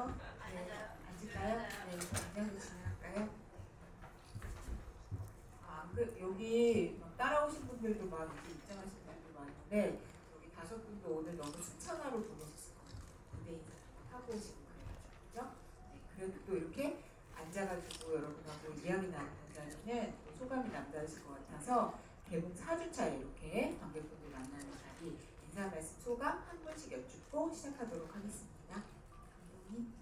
앉으세요. 네, 앉을까요? 네, 안녕히 진행할까요? 여기 막 따라오신 분들도 막 이렇게 입장하신 분들도 많은데 여기 5분도 오늘 너무 순천하러 보내셨을 거예요. 무대 인사 하고 오시고 그래가지고 네, 그래도 또 이렇게 앉아가지고 여러분하고 이야기 나눈다는 소감이 남다르실 것 같아서 개봉 4주차에 이렇게 관객분들 만나는 자리 인사 말씀 소감 한 분씩 여쭙고 시작하도록 하겠습니다. 감독님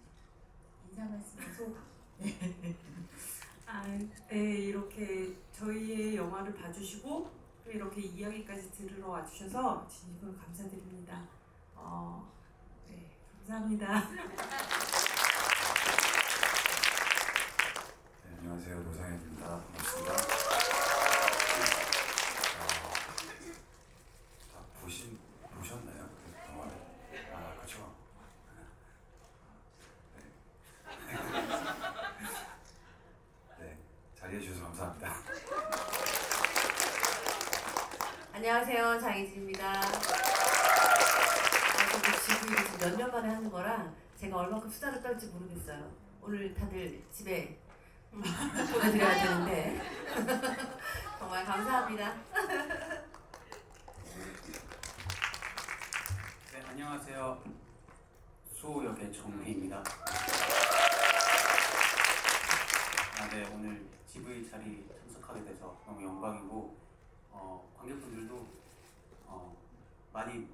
인사 말씀과 소감. 네, 이렇게 저희의 영화를 봐주시고 또 이렇게 이야기까지 들으러 와주셔서 진심으로 감사드립니다. 네, 감사합니다. 네, 안녕하세요. 노상현입니다. 반갑습니다. 보셨나요? 그 영화를? 그렇죠. 네, 자리해 주셔서 감사합니다. 안녕하세요, 장희진입니다. 지금 몇 년 만에 하는 거라 제가 얼마큼 수다를 떨지 모르겠어요. 오늘 다들 집에 보내드려야 되는데 정말 감사합니다. 네, 안녕하세요. 수호 역의 정우희입니다. 네, 오늘 GV 자리 참석하게 돼서 너무 영광이고 관객분들도 많이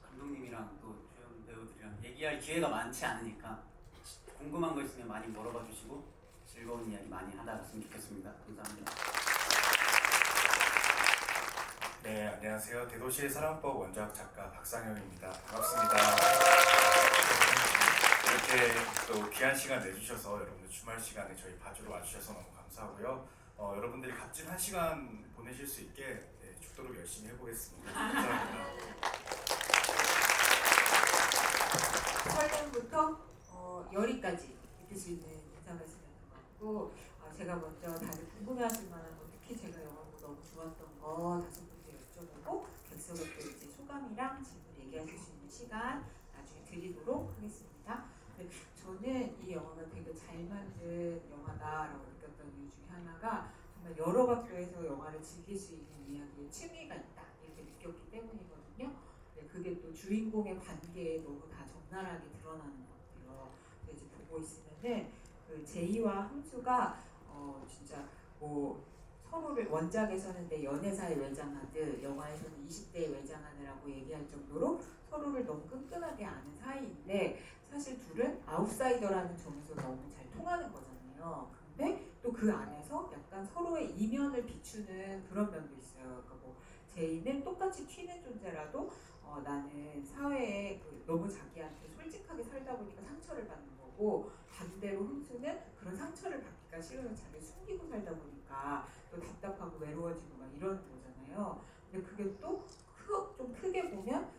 감독님이랑 또 주연 배우들이랑 얘기할 기회가 많지 않으니까 궁금한 거 있으면 많이 물어봐 주시고 즐거운 이야기 많이 하다 갔으면 좋겠습니다. 감사합니다. 네, 안녕하세요. 대도시의 사랑법 원작 작가 박상영입니다. 반갑습니다. 이렇게 또 귀한 시간 내주셔서 여러분들 주말 시간에 저희 봐주러 와주셔서 너무 감사하고요. 여러분들이 값진 한 시간 보내실 수 있게 죽도록 열심히 해보겠습니다. 감사합니다. 설명부터 열의까지 느낄 수 있는 인사 말씀이었던 것 같고 제가 먼저 다들 궁금해하실 만한 거 특히 제가 영화 보고 너무 좋았던 거 5분께 여쭤보고 객석에 또 이제 소감이랑 질문 얘기하실 수 있는 시간 나중에 드리도록 하겠습니다. 네, 저는 이 영화가 되게 잘 만든 영화다라고 느꼈던 이유 중에 하나가 정말 여러 각도에서 영화를 즐길 수 있는 이야기에 층위가 있다 이렇게 느꼈기 때문이거든요. 네, 그게 또 주인공의 관계에 너무 다 적나라하게 드러나는 것 같아요. 이제 보고 있으면은 그 제이와 흥수가 진짜 뭐 서로를 원작에서는 내 연애사에 외장하듯 영화에서는 20대에 외장하느라고 얘기할 정도로 서로를 너무 끈끈하게 아는 사이인데 사실 둘은 아웃사이더라는 점에서 너무 잘 통하는 거잖아요. 근데 또 그 안에서 약간 서로의 이면을 비추는 그런 면도 있어요. 그러니까 뭐 제이는 똑같이 튀는 존재라도 나는 사회에 너무 자기한테 솔직하게 살다 보니까 상처를 받는 거고 반대로 흥수는 그런 상처를 받기가 싫으면 자기를 숨기고 살다 보니까 또 답답하고 외로워지고 막 이러는 거잖아요. 근데 그게 또 좀 크게 보면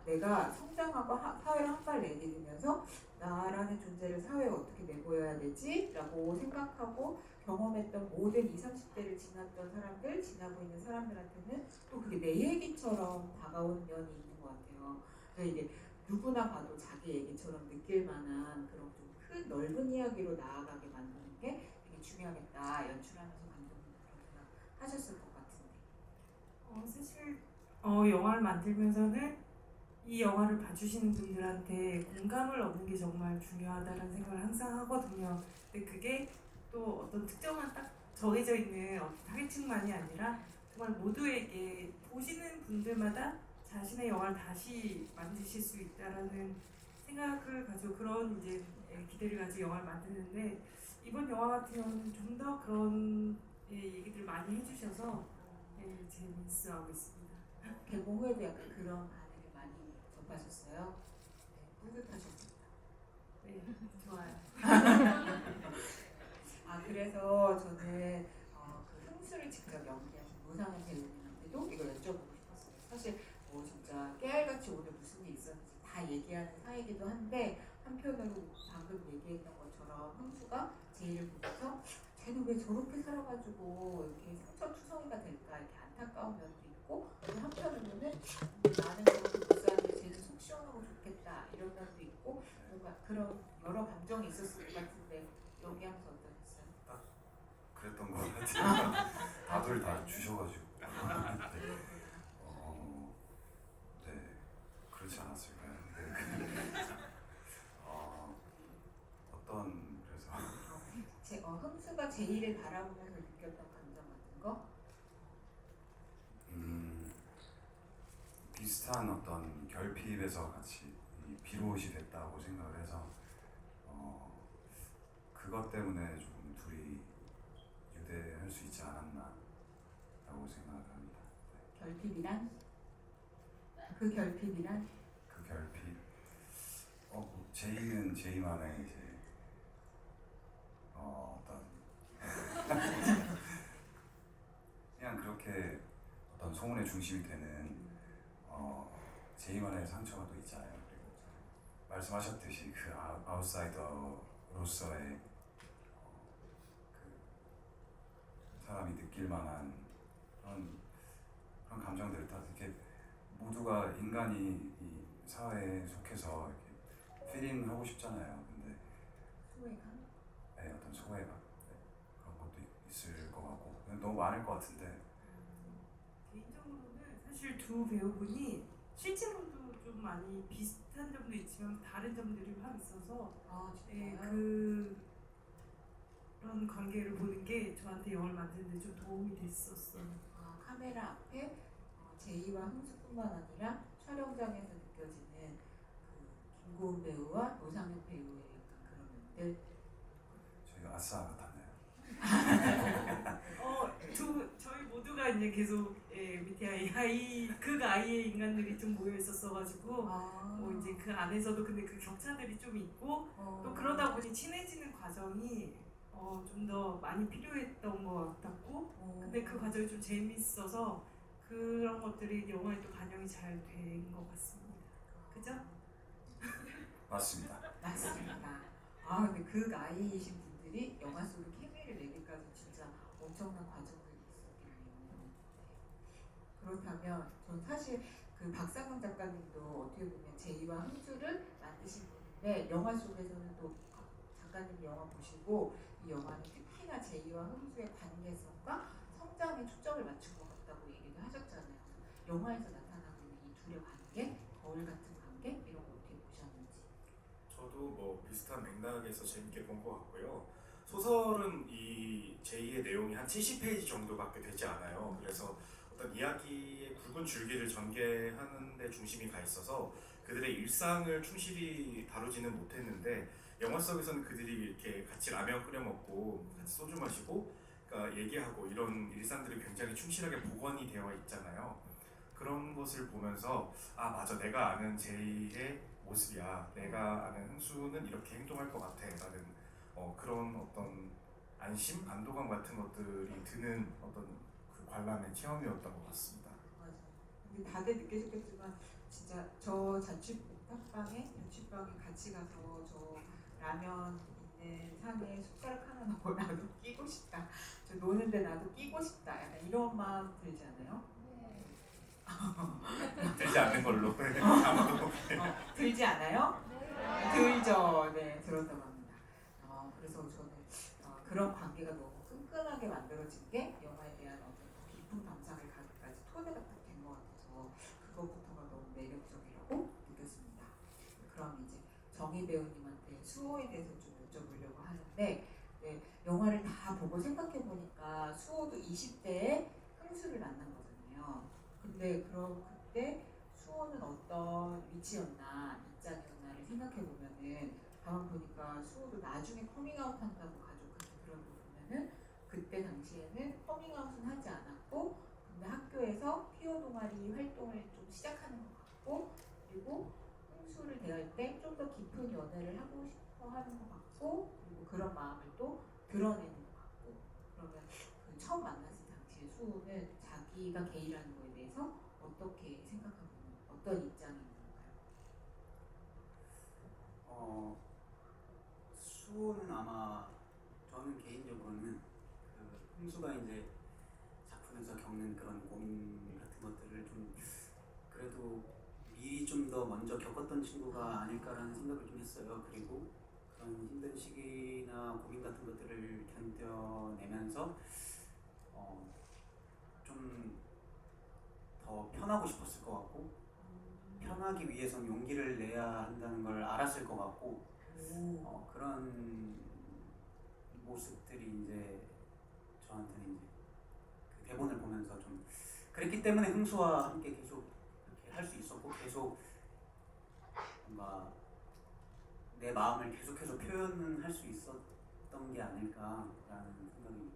내가 성장하고 사회를 한 발 내디디면서 나라는 존재를 사회에 어떻게 내보여야 되지? 라고 생각하고 경험했던 모든 20, 30대를 지났던 사람들, 지나고 있는 사람들한테는 또 그게 내 얘기처럼 다가오는 면이 있는 것 같아요. 그래서 이게 누구나 봐도 자기 얘기처럼 느낄 만한 그런 좀 큰 넓은 이야기로 나아가게 만드는 게 되게 중요하겠다. 연출하면서 감독님 그런 생각 하셨을 것 같은데. 사실 영화를 만들면서는 이 영화를 봐주시는 분들한테 공감을 얻는 게 정말 중요하다는 생각을 항상 하거든요. 근데 그게 또 어떤 특정한 딱 정해져 있는 어떤 타겟층만이 아니라 정말 모두에게 보시는 분들마다 자신의 영화를 다시 만드실 수 있다라는 생각을 가지고 그런 이제 기대를 가지고 영화를 만드는데 이번 영화 같은 경우는 좀 더 그런 얘기들을 많이 해주셔서 재밌어하고 있습니다. 개봉 후에도 약간 그런 반응을 많이 접하셨어요? 네, 뿌듯하셨습니다. 네, 좋아요. 그래서 저는 그 흥수를 직접 연기하신 노상현 배우님한테도 이걸 여쭤보고 싶었어요. 사실 뭐 진짜 깨알같이 오늘 무슨 일 있었는지 다 얘기하는 사이기도 한데 한편으로 방금 얘기했던 것처럼 흥수가 제이를 보면서 쟤는 왜 저렇게 살아가지고 이렇게 상처투성이가 될까 이렇게 안타까운 면도 있고 한편으로는 나는 저렇게 못 사는데 쟤는 속 시원하고 좋겠다 이런 면도 있고 그런 여러 감정이 있었을 것 같은데 여기 하면서 어떠셨어요? 그랬던 것 같아요. 다들 다 주셔가지고. 네, 그렇지 않았을까요? 네. 그래서 흥수가 제이를 바라보면서 느꼈던 감정 같은 거? 비슷한 어떤 결핍에서 같이 이 비롯이 됐다고 생각을 해서 그것 때문에 조금 둘이 유대할 수 있지 않았나라고 생각을 합니다. 결핍이란? 그 결핍이란? 그 결핍, 제이는 제이만의 이제 어떤 그냥 그렇게 어떤 소문의 중심이 되는 제이만의 상처가 또 있잖아요. 그리고 말씀하셨듯이 그 아웃사이더로서의 그 사람이 느낄 만한 그런 감정들을 다 이렇게 모두가 인간이 이 사회에 속해서 이렇게 필인 하고 싶잖아요. 근데 소외감? 네, 어떤 소외감 그런 것도 있을 것 같고 너무 많을 것 같은데 개인적으로는 사실 두 배우분이 실제로도 좀 많이 비슷한 점도 있지만 다른 점들이 확 있어서 진짜요? 그런 관계를 보는 게 저한테 영화를 만드는 데 좀 도움이 됐었어요. 카메라 앞에 제이와 흥수뿐만 아니라 촬영장에서 느껴지는 그 김고은 배우와 노상현 배우의 약간 그런 면들. 저희가 아싸 같았나요? 저희 모두가 이제 계속 밑에 아이의 인간들이 좀 모여 있었어가지고 뭐 이제 그 안에서도 근데 그 격차들이 좀 있고 또 그러다 보니 친해지는 과정이 좀 더 많이 필요했던 것 같았고 근데 그 과정이 좀 재밌어서 그런 것들이 영화에 또 반영이 잘 된 것 같습니다. 그죠? 맞습니다. 맞습니다. 근데 그 나이이신 분들이 영화 속에 케미를 내기까지 진짜 엄청난 과정들이 있었겠네요. 그렇다면 전 사실 그 박상영 작가님도 어떻게 보면 제이와 흥수를 만드신 분인데 영화 속에서는 또 작가님 영화 보시고 이 영화는 특히나 제이와 흥수의 관계성과 성장에 초점을 맞춘 것 같다고 얘기도 하셨잖아요. 영화에서 나타나고 있는 이 둘의 관계, 거울 같은 관계 이런 거 어떻게 보셨는지. 저도 뭐 비슷한 맥락에서 재밌게 본 것 같고요. 소설은 이 제2의 내용이 한 70페이지 정도밖에 되지 않아요. 그래서 어떤 이야기의 굵은 줄기를 전개하는 데 중심이 가 있어서 그들의 일상을 충실히 다루지는 못했는데 영화 속에서는 그들이 이렇게 같이 라면 끓여 먹고 같이 소주 마시고 그러니까 얘기하고 이런 일상들이 굉장히 충실하게 복원이 되어 있잖아요. 그런 것을 보면서 맞아 내가 아는 제이의 모습이야. 내가 아는 흥수는 이렇게 행동할 것 같아. 라는 그런 어떤 안심, 안도감 같은 것들이 드는 어떤 그 관람의 체험이었던 것 같습니다. 맞아요. 근데 다들 느끼셨겠지만 진짜 저 자취방에 같이 가서 저 라면 있는 상에 숟가락 하나 넣고 나도 끼고 싶다. 저 노는데 나도 끼고 싶다. 약간 이런 마음 들지 않아요? 되지 않는 걸로 아무도 들지 않아요? 들죠. 네, 들었다고 합니다. 그래서 저는 그런 관계가 너무 끈끈하게 만들어진 게 영화에 대한 어떤 더 깊은 감상을 가기까지 토대가 딱 된 것 같아서 그것부터가 너무 매력적이라고 느꼈습니다. 그럼 이제 정희 배우님한테 수호에 대해서 좀 여쭤보려고 하는데 영화를 다 보고 생각해 보니까 수호도 20대에 흥수를 만난 거잖아요. 근데 그럼 그때 수호는 어떤 위치였나 입장이었나를 생각해 보면은 가만 보니까 수호도 나중에 커밍아웃 한다고 가족한테 그런 거 보면은 그때 당시에는 커밍아웃은 하지 않았고 근데 학교에서 피어 동아리 활동을 좀 시작하는 것 같고 그리고 흥수를 대할 때 좀 더 깊은 연애를 하고 싶어 하는 것 같고 그리고 그런 마음을 또 드러내는 것 같고 그러면 그 처음 만났을 당시에 수호는 자기가 게이라는 거에 대해서 어떻게 생각하고 있는 어떤 입장인 건가요? 수호는 아마 저는 개인적으로는 그 흥수가 이제 작품에서 겪는 그런 고민 같은 것들을 좀 그래도 미리 좀 더 먼저 겪었던 친구가 아닐까라는 생각을 좀 했어요. 그리고 그런 힘든 시기나 고민 같은 것들을 견뎌내면서 좀 더 편하고 싶었을 것 같고 편하기 위해선 용기를 내야 한다는 걸 알았을 것 같고 그런 모습들이 이제 저한테는 이제 그 대본을 보면서 좀 그랬기 때문에 흥수와 함께 계속 이렇게 할 수 있었고 계속 뭔가 내 마음을 계속해서 표현을 할 수 있었던 게 아닐까라는 생각이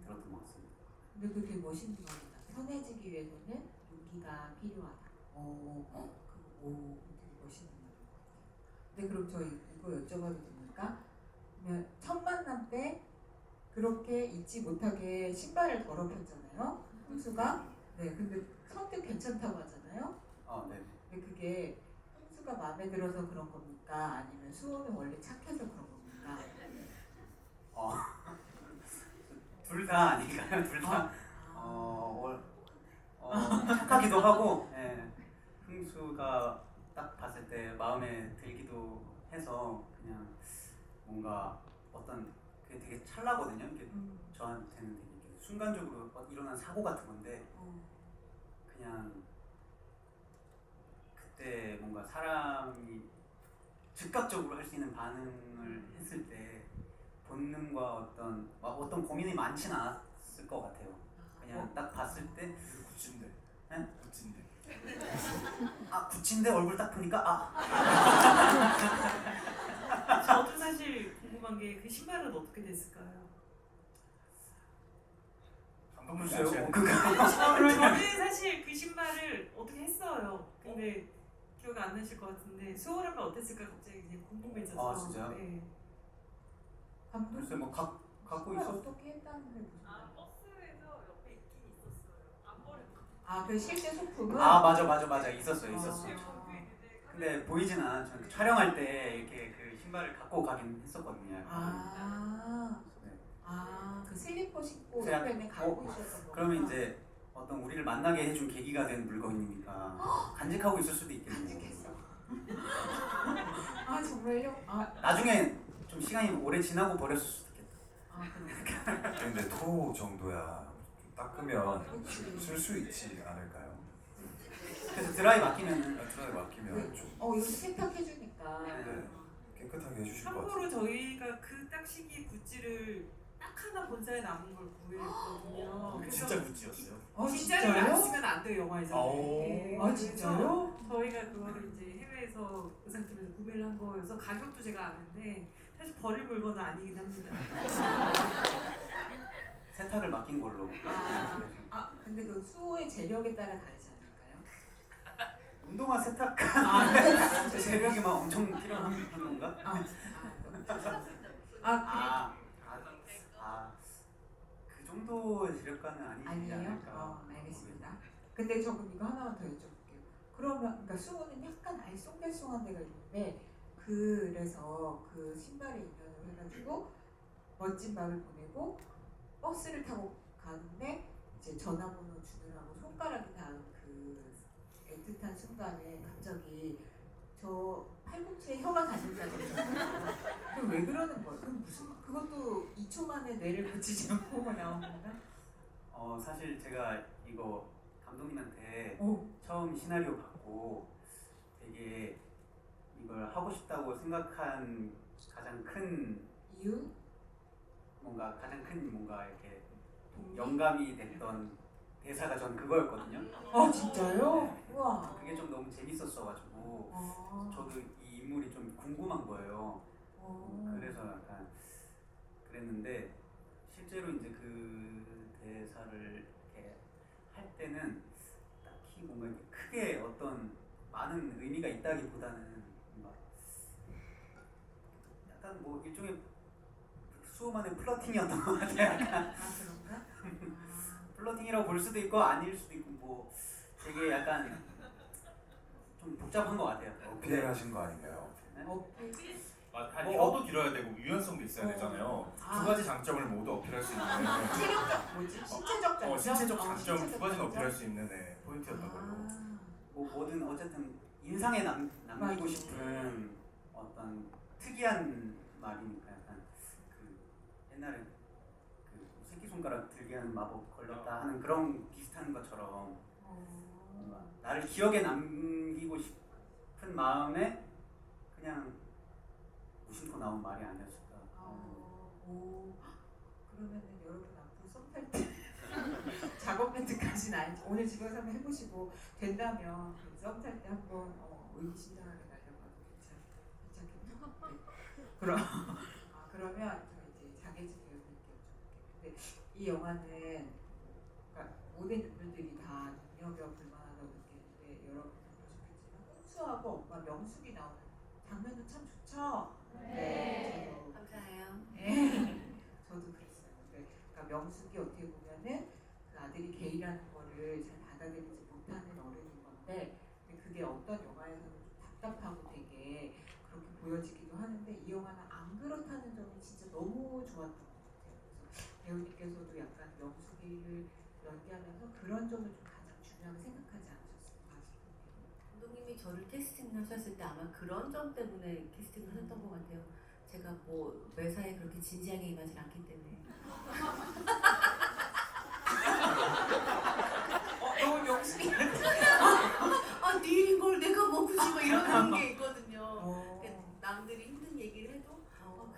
들었던 것 같습니다. 근데 그게 멋있는 겁니다. 편해지기 위해서는 용기가 필요하다. 그거 되게 멋있는 말인 것 같아요. 근데 그럼 저희 이거 여쭤봐도 됩니까? 그러면 첫 만남 때 그렇게 잊지 못하게 신발을 더럽혔잖아요. 흥수가. 네, 근데 성격 괜찮다고 하잖아요. 네. 근데 그게 흥수가 마음에 들어서 그런 겁니까? 아니면 수호는 원래 착해서 그런 겁니까? 둘 다 아닐까요? 둘 다 착하기도 하고 흥수가 딱 봤을 때 마음에 들기도 해서 그냥 뭔가 어떤 그게 되게 찰나거든요. 이게 저한테는 되게 이렇게 순간적으로 일어난 사고 같은 건데 그냥 그때 뭔가 사람이 즉각적으로 할 수 있는 반응을 했을 때 본능과 어떤 고민이 많지는 않았을 것 같아요. 그냥 딱 봤을 때 구친데. 네? 구친데. 굳힌데 얼굴 딱 보니까 저도 사실 궁금한 게 그 신발은 어떻게 됐을까요? 감독님 글쎄요. 아셔야 돼요. 저는 사실 그 신발을 어떻게 했어요. 근데 기억 안 나실 것 같은데 수호라면 어땠을까 갑자기 그냥 궁금해져서. 진짜요? 네. 감독 글쎄 뭐 갖고 신발 있었. 어떻게 했다는 게 무슨 말이에요? 버스에서 옆에 있긴 있었어요. 안 버렸고. 그 실제 소품은? 맞아 있었어요. 아. 근데 보이진 않아. 저는 촬영할 때 이렇게 그 신발을 갖고 가긴 했었거든요. 그 슬리퍼 신고 그냥, 옆에는 갖고 있었던 거. 그러면 이제 어떤 우리를 만나게 해준 계기가 된 물건이니까 간직하고 있을 수도 있겠네요. 간직했어. 정말요? 나중에 좀 시간이 오래 지나고 버렸을 수도 있겠다. 그럼. 근데 토 정도야 좀 닦으면 그치. 쓸 수 있지 않을까요? 그래서 드라이 맡기면은 트라이 맡기면 좀 이거 세탁해주니까. 네, 깨끗하게 해주실 것 참고로 같아요. 저희가 그 딱 시기 굿즈를 딱 하나 본사에 남은 걸 구했거든요. 그게 진짜 구찌였어요. 진짜를 안 쓰면 안 돼요 영화에서. 오. 진짜요? 저희가 그거를 이제 해외에서 의상팀에서 구매를 한 거여서 가격도 제가 아는데 사실 버릴 물건은 아니긴 합니다. 세탁을 맡긴 걸로. 근데 그 수호의 재력에 따라 다르지 않을까요? 운동화 세탁 새벽에 막 엄청 필요한 건가? 그 정도 재력가는 아니지 아니에요? 않을까. 알겠습니다. 근데 저 그럼 이거 하나만 더 여쭤볼게요. 그러면 그러니까 수호는 약간 알쏭달쏭한 데가 있는데 그래서 그 신발에 인연을 해가지고 멋진 밤을 보내고 버스를 타고 가는데 이제 전화번호 주느라고 손가락이 닿은 그 애틋한 순간에 갑자기 저 팔꿈치에 혀가 닿는다는 거예요. 그럼 왜 그러는 거예요? 그럼 그것도 2초 만에 뇌를 고치지 않고 나온 건가? 사실 제가 이거 감독님한테 오. 처음 시나리오 받고 되게 이걸 하고 싶다고 생각한 가장 큰 이유? 가장 큰 이렇게 영감이 됐던 대사가 전 그거였거든요. 진짜요? 네. 우와. 그게 좀 너무 재밌었어가지고 저도 이 인물이 좀 궁금한 거예요. 그래서 약간 그랬는데 실제로 이제 그 대사를 이렇게 할 때는 딱히 뭔가 이렇게 크게 어떤 많은 의미가 있다기보다는 뭔가 약간 뭐 일종의 수호만의 플러팅이었던 것 같아요. 약간 그런가? 플러팅이라고 볼 수도 있고 아닐 수도 있고 뭐 되게 약간 좀 복잡한 것 같아요. 어필하신 거 아닌가요? 혀도 길어야 되고 유연성도 있어야 되잖아요. 두 가지 장점을 모두 어필할 수 있는 체력적 뭐지? 신체적 장점? 신체적 장점 두 신체적 가지는 장점? 어필할 수 있는 포인트였던 걸로. 뭐든 어쨌든 인상에 남기고 맞아. 싶은 어떤 특이한 말이니까 약간 그 옛날에 그 새끼손가락 들게 하는 마법 걸렸다 하는 그런 비슷한 것처럼 뭔가 나를 기억에 남기고 싶은 마음에 그냥 무심코 나온 말이 아니었을까. 오, 그러면은 여러분 앞으로 썸탈 때 작업 멘트까지는 아니지. 오늘 집에서 한번 해보시고 된다면 썸탈 때 한번 의기심장하게 날려봐도 괜찮겠네요. 네. 그러면 저 이제 장혜진 배우님께 여쭤볼게요. 근데 이 영화는 그러니까 모든 분들이 다 눈여겨볼 만하다고 느끼는데 여러분도 그러셨겠지만 홍수하고 엄마 명숙이 나오는 장면도 참 좋죠. 네. 저도 감사해요. 네. 저도 그랬어요. 그러니까 명숙이 어떻게 보면은 그 아들이 게이라는 거를 잘 받아들이지 못하는 어른인 건데 근데 그게 어떤 영화에서는 좀 답답하고 되게 그렇게 보여지기도 하는데 이 영화는 안 그렇다는 점이 진짜 너무 좋았던 것 같아요. 그래서 배우님께서도 약간 명숙이를 연기하면서 그런 점을 좀 가장 중요하게 생각하지 않으셨을까 싶은데. 감독님이 저를 캐스팅을 하셨을 때 아마 그런 점 때문에 캐스팅을 하셨던 것 같아요. 제가 뭐 매사에 그렇게 진지하게 임하지 않기 때문에. 너무 명숙이 아, 네 이걸 내가 뭐 굳이 뭐 이러는 게 있거든요. 어. 그러니까 남들이 힘든 얘기를 해도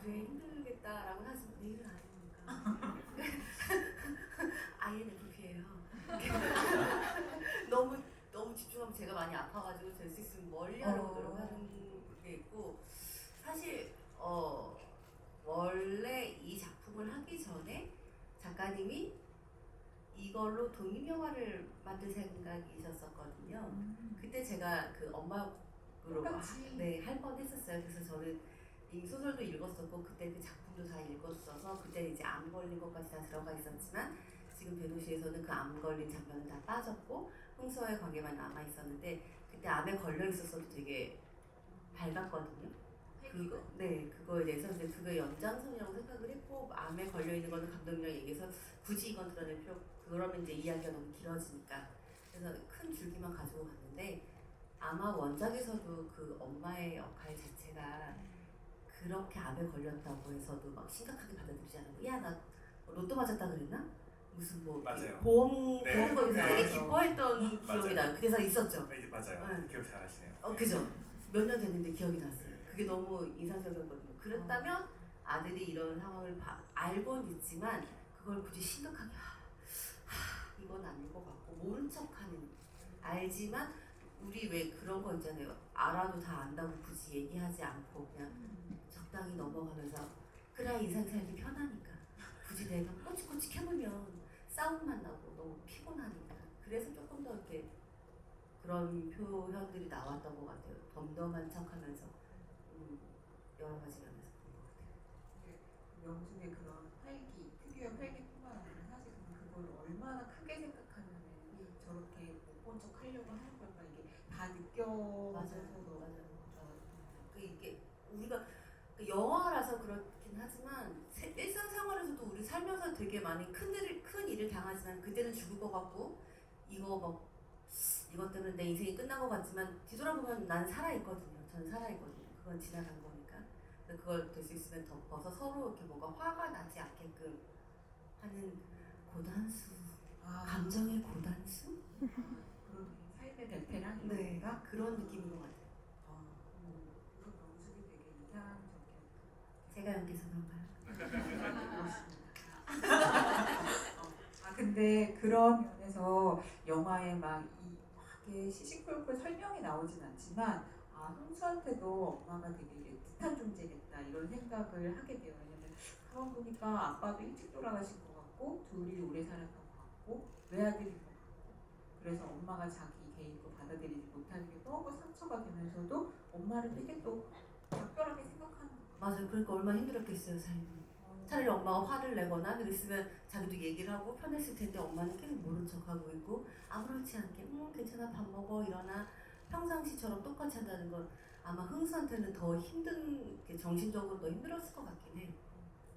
그래 힘들겠다라고 하지만 내 일은 아니니까. INFP예요. 너무 집중하면 제가 많이 아파가지고 될 수 있으면 멀리 하려고 노력하는 게 있고 사실 원래 이 작품을 하기 전에 작가님이 이걸로 독립영화를 만들 생각이셨었거든요. 그때 제가 그 엄마로 똑같이. 네, 할 뻔했었어요. 그래서 저는 이 소설도 읽었었고 그때 그 작품도 다 읽었어서 그때 이제 암 걸린 것까지 다 들어가 있었지만 지금 배도시에서는 그 암 걸린 장면은 다 빠졌고 흥수와의 관계만 남아 있었는데 그때 암에 걸려 있었어도 되게 밝았거든요. 그거에 대해서 근데 그거 연장선이라고 생각을 했고 암에 걸려 있는 거는 감독님이랑 얘기해서 굳이 이건 드러낼 필요 그러면 이제 이야기가 너무 길어지니까 그래서 큰 줄기만 가지고 갔는데 아마 원작에서도 그 엄마의 역할 자체가 그렇게 암에 걸렸다고 해서도 막 심각하게 받아들이지 않고 야 나 로또 맞았다 그랬나? 무슨 뭐 맞아요. 보험 네. 거에서 되게 네. 기뻐했던 기억이 나요. 그래서 있었죠. 네, 맞아요. 네. 기억 잘하시네요. 그죠. 몇 년 됐는데 기억이 났어요. 그게 너무 인상적이었거든요. 그랬다면 아들이 이런 상황을 알고는 있지만 그걸 굳이 심각하게 이건 아닐 것 같고 모른 척하는 알지만 우리 왜 그런 거 있잖아요. 알아도 다 안다고 굳이 얘기하지 않고 그냥 적당히 넘어가면서 그래야 인생 살기 편하니까 굳이 내가 꼬치꼬치 캐물면 싸움만 나고 너무 피곤하니까 그래서 조금 더 이렇게 그런 표현들이 나왔던 것 같아요. 덤덤한 척하면서 여러 가지 면에서 그런 것 같아요. 명숙의 그런 활기, 특유의 활기뿐만 아니라 사실 그걸 얼마나 크게 생각하면은 저렇게 못 본 척 하려고 하는 걸까 이게 다 느껴져서 맞아요. 이게 우리가 영화라서 그렇긴 하지만 일상생활에서도 우리 살면서 되게 많이 큰 일을 당하지만 그때는 죽을 것 같고 이것 때문에 내 인생이 끝난 것 같지만 뒤돌아보면 난 살아있거든요. 전 살아있거든요. 그건 지나간 거니까. 그걸 될 수 있으면 덮어서 서로 이렇게 뭔가 화가 나지 않게끔 하는 고단수, 감정의 고단수? 그런 삶의 베테랑 네, 이런가? 그런 느낌인 것 같아요. 그래서 명숙이 되게 인상적이었던 제가 연기해서 그런가요? 근데 그런 면에서 영화에 막 이게 시시콜콜 설명이 나오진 않지만 흥수한테도 엄마가 되게 뜻한 존재겠다 이런 생각을 하게 돼요. 왜냐면 그런 보니까 아빠도 일찍 돌아가신 것 같고 둘이 오래 살았던 것 같고 외아들인 것 같고 그래서 엄마가 자기 개인도 받아들이지 못하는 게 너무 상처가 되면서도 엄마를 되게 또 각별하게 생각하는 것 같아요. 맞아요. 그러니까 얼마나 힘들었겠어요, 삶이. 차라리 엄마가 화를 내거나 그랬으면 자기도 얘기를 하고 편했을 텐데 엄마는 계속 모른 척하고 있고 아무렇지 않게 괜찮아 밥 먹어 일어나 평상시처럼 똑같이 한다는 건 아마 흥수한테는 더 힘든 정신적으로 더 힘들었을 것 같긴 해.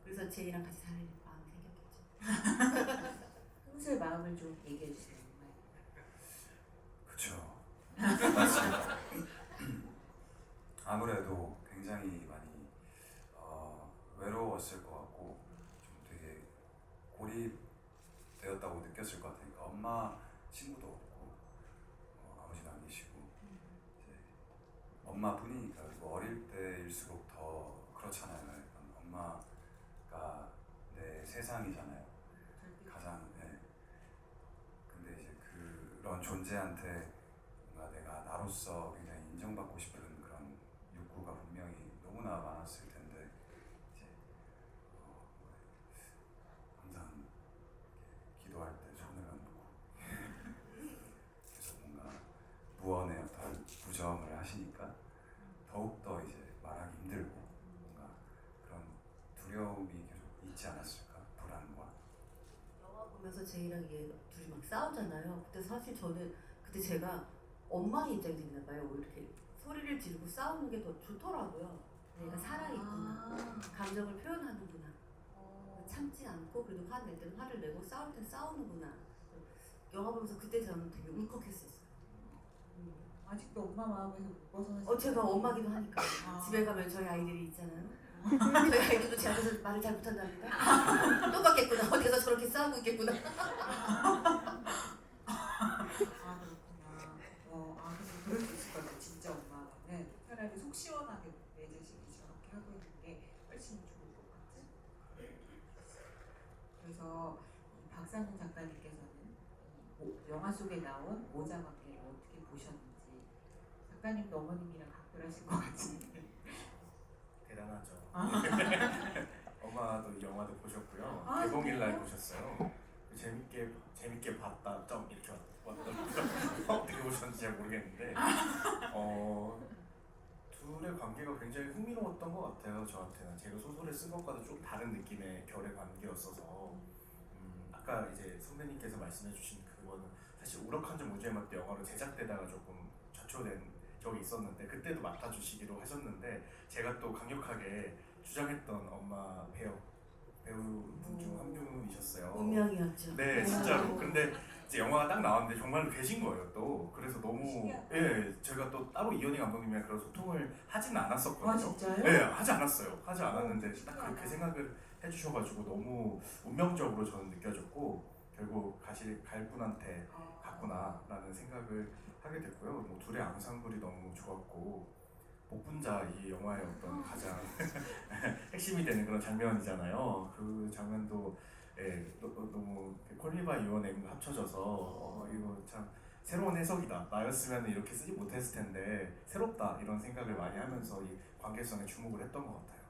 그래서 제이랑 같이 살려는 마음이 생겼겠죠. 흥수의 마음을 좀 얘기해 주세요. 그쵸. 맞습니다. 아무래도 굉장히 많이 외로웠을 것 같고 좀 되게 고립되었다고 느꼈을 것 같으니까 엄마 친구도 없고 아버지도 안 계시고 이제 엄마뿐이니까 그리고 어릴 때일수록 더 그렇잖아요. 약간 엄마가 내 세상이잖아요. 가장 근데 이제 그런 존재한테 뭔가 내가 나로서 굉장히 인정받고 싶은 그런 욕구가 분명히 너무나 많았을 텐데 이제 항상 이렇게 기도할 때 손을 얹고 계속 뭔가 무언의 어떤 부정을 하시니까 더욱더 이제 말하기 힘들고 뭔가 그런 두려움이 계속 있지 않았을까? 불안과. 영화 보면서 제이랑 얘 둘이 막 싸우잖아요. 근데 사실 저는 그때 제가 엄마의 입장이 됐나 봐요. 이렇게 소리를 지르고 싸우는 게 더 좋더라고요. 내가 살아있구나. 감정을 표현하는구나. 참지 않고 그래도 화낼 때는 화를 내고 싸울 땐 싸우는구나. 영화 보면서 그때 저는 되게 울컥했었어요. 아직도 엄마 마음에서 못 벗어나시. 제가 엄마기도 하니까 집에 가면 저희 아이들이 있잖아요. 저희 아이들도 제 앞에서 말을 잘 못한답니다. 똑같겠구나. 어디 가서 저렇게 싸우고 있겠구나. 아 그렇구나. 근데 그럴 수 있을 것 같아. 진짜 엄마는 차라리 속 시원하게 내 자식이 저렇게 하고 있는 게 훨씬 좋을 것 같아. 그래서 이 박상훈 작가님께서는 영화 속에 나온 오자마개를 어떻게 보셨는지. 작가님도 어머님이랑 각별하실 것 같은데. 대단하죠. 엄마도 이 영화도 보셨고요. 아, 개봉일날 진짜요? 보셨어요. 재밌게 봤다. 점 이렇게 왔던 어떻게 보셨는지 잘 모르겠는데 둘의 관계가 굉장히 흥미로웠던 것 같아요. 저한테는 제가 소설을 쓴 것과도 좀 다른 느낌의 결의 관계였어서 아까 이제 선배님께서 말씀해주신 그거는 사실 우럭한점 우주의 맛 때 영화로 제작되다가 조금 좌초된 적이 있었는데 그때도 맡아주시기로 하셨는데 제가 또 강력하게 주장했던 엄마 배우분 중 한 분이셨어요. 운명이었죠. 네, 진짜로. 근데 이제 영화가 딱 나왔는데 정말로 계신 거예요, 또. 그래서 너무 신기하다. 제가 또 따로 이현희 감독님이랑 그런 소통을 하지는 아 않았었거든요. 진짜요? 네, 하지 않았어요. 하지 않았는데 딱 신기하다. 그렇게 생각을 해주셔가지고 너무 운명적으로 저는 느껴졌고 결국 갈 분한테 갔구나라는 생각을 하게 됐고요. 뭐 둘의 앙상블이 너무 좋았고 목분자 이 영화의 어떤 가장 핵심이 되는 그런 장면이잖아요. 그 장면도 너무 콜미바 유어네임과 합쳐져서 이거 참 새로운 해석이다. 나였으면 이렇게 쓰지 못했을 텐데 새롭다 이런 생각을 많이 하면서 이 관계성에 주목을 했던 것 같아요.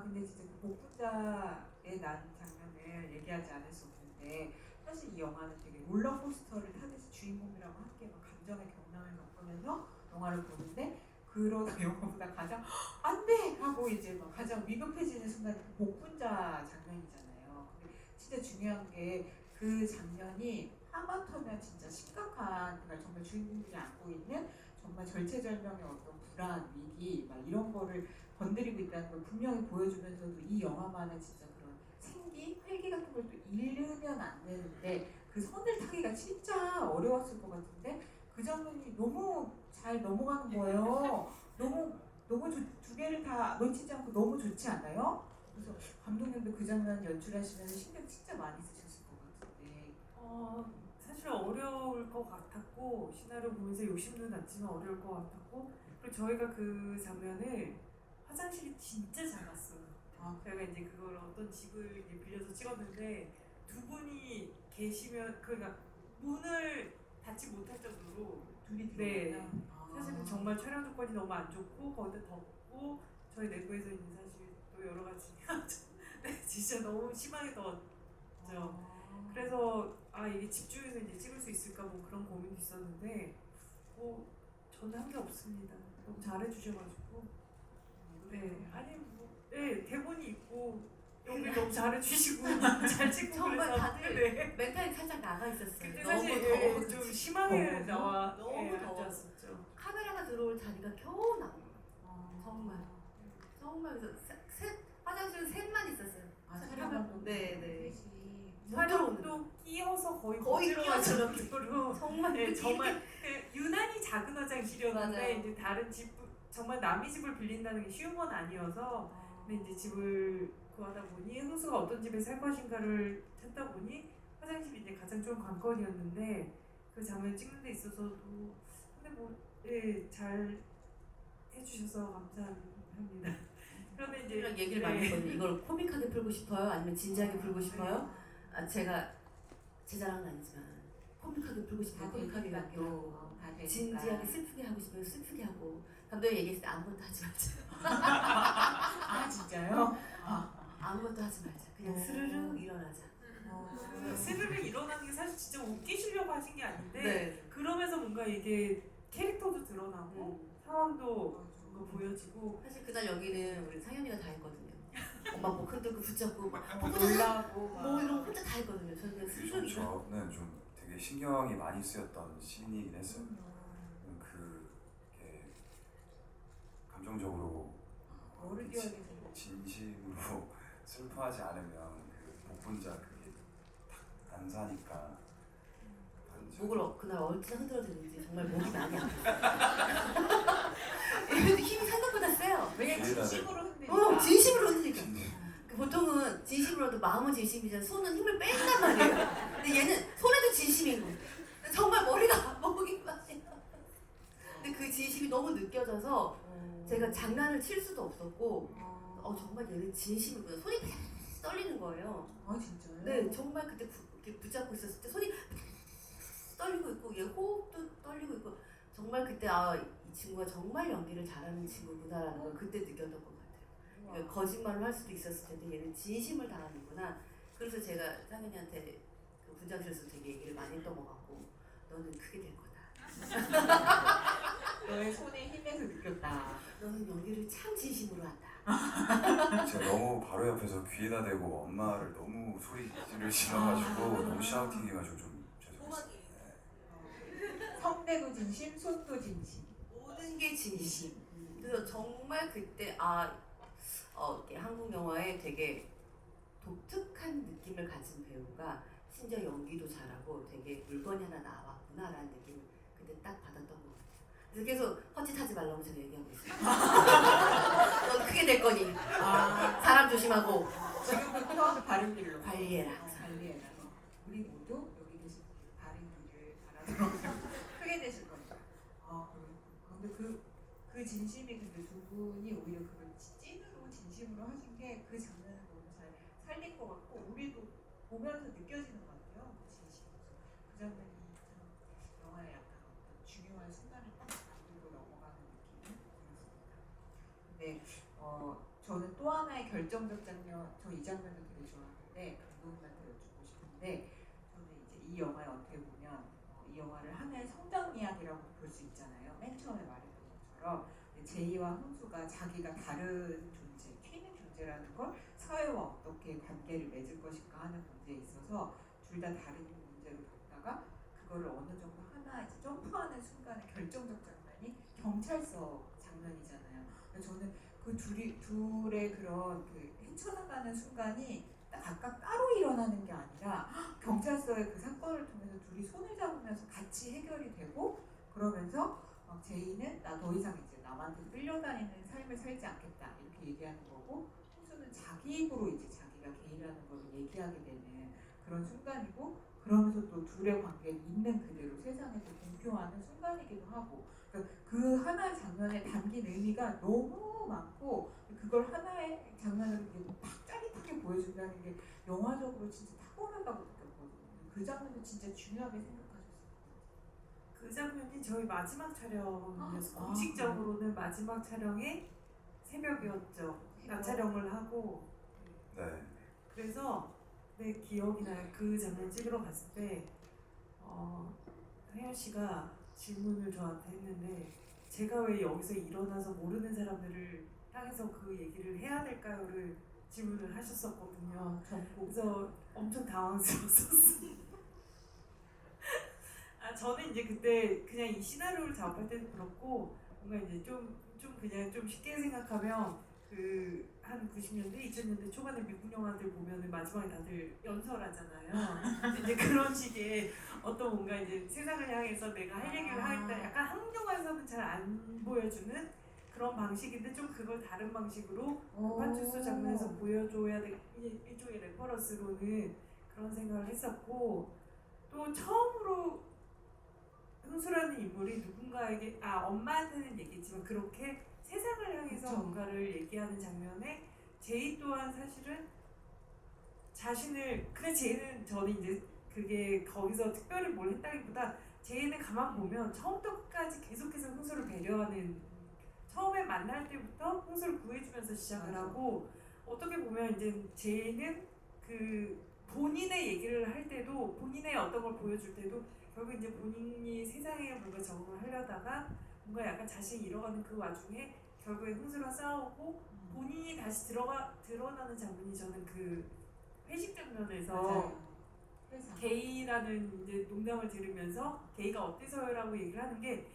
근데 진짜 그 목분자의 난 장면을 얘기하지 않을 수 없는데 사실 이 영화는 되게 롤러코스터를 타듯이 주인공이라고 함께 막 감정의 경랑을 겪으면서 영화를 보는데 그러다 영화보다 가장 안돼 하고 이제 막 가장 위급해지는 순간이 그 목분자 장면이잖아요. 근데 진짜 중요한 게 그 장면이 하마터면 진짜 심각한 그러니까 정말 주인공들이 안고 있는 정말 절체절명의 어떤 불안, 위기 막 이런 거를 건드리고 있다는 걸 분명히 보여주면서도 이 영화만은 진짜 그런 생기, 활기 같은 걸 또 잃으면 안 되는데 그 선을 타기가 진짜 어려웠을 것 같은데 그 장면이 너무 잘 넘어가는 거예요. 너무 두 개를 다 놓치지 않고 너무 좋지 않아요? 그래서 감독님도 그 장면 연출하시면서 신경 진짜 많이 쓰셨을 것 같은데. 사실 어려울 것 같았고 시나리오 보면서 욕심도 났지만 어려울 것 같았고 그리고 저희가 그 장면을 화장실이 진짜 작았어요. 저희가 이제 그걸 어떤 집을 이제 빌려서 찍었는데 두 분이 계시면 그러니까 문을 닫지 못할 정도로 둘이 네. 들어오면 사실은 정말 촬영 조건이 너무 안 좋고 거기다 덥고 저희 내부에서 있는 사실 또 여러 가지 네, 진짜 너무 심하게 더웠죠. 그래서 이게 집중해서 이제 찍을 수 있을까 뭐 그런 고민도 있었는데 저는 한 게 없습니다. 너무 잘해주셔가지고 대본이 있고 연기 너무 잘해주시고 잘 찍고 정말 그래서 다들 멘탈이 살짝 나가 있었어요. 그때 너무 사실 더워서 좀 지금. 심하게 나와 너무 더워서. 앉았었죠. 카메라가 들어올 자리가 겨우 나온 거예요. 정말 그래서 화장실은 셋만 있었어요. 촬영하고 네. 셋이 촬영도 끼어서 거의 거의 못 끼어서 들어갈 정도로 정말 네, 이렇게 정말 그 유난히 작은 화장실이었는데 맞아요. 이제 다른 집 정말 남의 집을 빌린다는 게 쉬운 건 아니어서 근데 이제 집을 구하다 보니 흥수가 어떤 집에 살 것인가를 찾다 보니 화장실이 이제 가장 좋은 관건이었는데 그 장면 찍는 데 있어서도 근데 뭐 예, 잘 해주셔서 감사합니다. 그런데 이제 이런 얘기를 많이 했거든요. 이걸 코믹하게 풀고 싶어요? 아니면 진지하게 풀고 싶어요? 아, 제가 제 자랑은 아니지만 코믹하게 풀고 싶어요. 다 코믹하게 되니까 연기를 하고 또다 되니까. 진지하게 슬프게 하고 싶으면 슬프게 하고 감독이 얘기했을 때 아무것도 하지 말자. 아 진짜요? 아무것도 하지 말자. 그냥 스르르 일어나자. 그 스르르 일어나는 게 사실 진짜 웃기시려고 하신 게 아닌데 네. 그러면서 뭔가 이게 캐릭터도 드러나고 상황도 뭔가 보여지고 사실 그날 여기는 우리 상현이가 다 했거든요. 엄마 목 흔들고 붙잡고 막 놀라고 뭐 이런 거 혼자 다 했거든요. 저는 그냥 스르르 일어나. 저는 좀 되게 신경이 많이 쓰였던 씬이긴 했어요. 이렇게 감정적으로 뭐를 띄워야 되지? 진심으로 슬퍼하지 않으면 그 목분자 그게 탁 안 사니까 목을 그날 어찌나 흔들어대는지 정말 목이 많이 아팠어요. 얘네도 힘이 생각보다 세요. 왜냐면 뒤에다 진심으로 흔드니까. 진심으로 흔드니까. 보통은 진심으로도 마음은 진심이지만 손은 힘을 뺀단 말이에요. 근데 얘는 손에도 진심인 거예요. 정말 머리가 목이 빠져. 근데 그 진심이 너무 느껴져서 제가 장난을 칠 수도 없었고 정말 얘는 진심이구나. 손이 떨리는 거예요. 아 진짜요? 네, 정말 그때 이렇게 붙잡고 있었을 때 손이 떨리고 있고 얘 호흡도 떨리고 있고 정말 그때 이 친구가 정말 연기를 잘하는 친구구나라는 걸 그때 느꼈던 것 같아요. 그러니까 거짓말을 할 수도 있었을 텐데 얘는 진심을 다하는구나. 그래서 제가 상현이한테 그 분장실에서 되게 얘기를 많이 했던 것 같고 너는 크게 될 거다. 너의 손의 힘에서 느꼈다. 너는 연기를 참 진심으로 한다. 제가 너무 바로 옆에서 귀에다 대고 엄마를 너무 소리 질러가지고 너무 샤우팅해가지고 좀 죄송했어요. 성대도 진심, 손도 진심. 모든 게 진심. 그래서 정말 그때 이렇게 한국 영화에 되게 독특한 느낌을 가진 배우가 심지어 연기도 잘하고 되게 물건이 하나 나왔구나라는 느낌을 그때 딱 받았던 것 같아요. 그래서 계속 헛짓하지 말라고 제가 얘기하고 있어요. 넌 크게 될 거니. 사람 조심하고 지금부터 바른 길로 관리해라. 관리해라. 우리 모두 여기 계신 분들 바른 길을 바라서 크게 되실 겁니다. 그런데 그 진심이 근데 두 분이 오히려 그걸 찐으로 진심으로 하신 게 그 장면을 너무 잘 살린 것 같고 우리도 보면서 느껴지는 것 같아요. 그 진심이. 그 장면이 참 영화의 약간 어떤 중요한 순간을 딱 만들고 넘어가는 느낌이 들었습니다. 근데 저는 또 하나의 결정적 장면, 저 이 장면도 되게 좋아하는데 감독님한테 여쭙고 싶은데 저는 이제 이 영화에 어떻게 보면 이 영화를 하나의 성장 이야기라고 볼 수 있잖아요. 맨 처음에 말했던 것처럼 제이와 흥수가 자기가 다른 존재, 튀는 존재라는 걸 사회와 어떻게 관계를 맺을 것인가 하는 문제에 있어서 둘 다 다른 문제로 봤다가 그거를 어느 정도 하나 이제 점프하는 순간에 결정적 장면이 경찰서 장면이잖아요. 저는 그 둘의 그런 그 헤쳐나가는 순간이 각각 따로 일어나는 게 아니라 경찰서의 그 사건을 통해서 둘이 손을 잡으면서 같이 해결이 되고 그러면서 제이는 나 더 이상 이제 남한테 끌려다니는 삶을 살지 않겠다 이렇게 얘기하는 거고 홍수는 자기 입으로 이제 자기가 게이라는 걸 얘기하게 되는 그런 순간이고 그러면서 또 둘의 관계는 있는 그대로 세상에서 공표하는 순간이기도 하고 그러니까 그 하나의 장면에 담긴 의미가 너무 많고 그걸 하나의 장면으로 팍 짜릿하게 보여준다는 게 영화적으로 진짜 탁월하다고 느꼈거든요. 그 장면도 진짜 중요하게 생각하셨어요. 그 장면이 저희 마지막 촬영이었어요. 아, 공식적으로는 마지막 촬영의 새벽이었죠. 낮 촬영을 하고 네. 그래서 내 기억이 나요. 그 장면 찍으러 갔을 때 혜연 씨가 질문을 저한테 했는데 제가 왜 여기서 일어나서 모르는 사람들을 향해서 그 얘기를 해야 될까요를 질문을 하셨었거든요. 그래서 엄청 당황스러웠었어요. 저는 이제 그때 그냥 이 시나리오를 작업할 때도 그렇고 뭔가 이제 좀 그냥 좀 쉽게 생각하면 그 한 90년대, 2000년대 초반에 미국 영화들 보면은 마지막에 다들 연설하잖아요. 이제 그런 식의 어떤 뭔가 이제 세상을 향해서 내가 할 얘기를 하겠다. 약간 한국 영화에서는 잘 안 보여주는 그런 방식인데 좀 그걸 다른 방식으로 파출소 장면에서 보여줘야 돼. 일종의 레퍼런스로는 그런 생각을 했었고 또 처음으로 흥수라는 인물이 누군가에게 엄마한테는 얘기했지만 그렇게 세상을 향해서 그쵸. 뭔가를 얘기하는 장면에 제이 또한 사실은 자신을 근데 제이는 저는 이제 그게 거기서 특별히 뭘 했다기보다 제이는 가만 보면 처음부터 끝까지 계속해서 흥수를 배려하는 처음에 만날 때부터 흥수를 구해주면서 시작을 맞아. 하고 어떻게 보면 이제 제이는 그 본인의 얘기를 할 때도 본인의 어떤 걸 보여줄 때도 결국 이제 본인이 세상에 뭔가 적응을 하려다가 뭔가 약간 자신이 잃어가는 그 와중에 결국에 흥수랑 싸우고 본인이 다시 드러나는 장면이 저는 그 회식 장면에서 맞아요. 회사. 게이라는 이제 농담을 들으면서 게이가 어때서요라고 얘기를 하는 게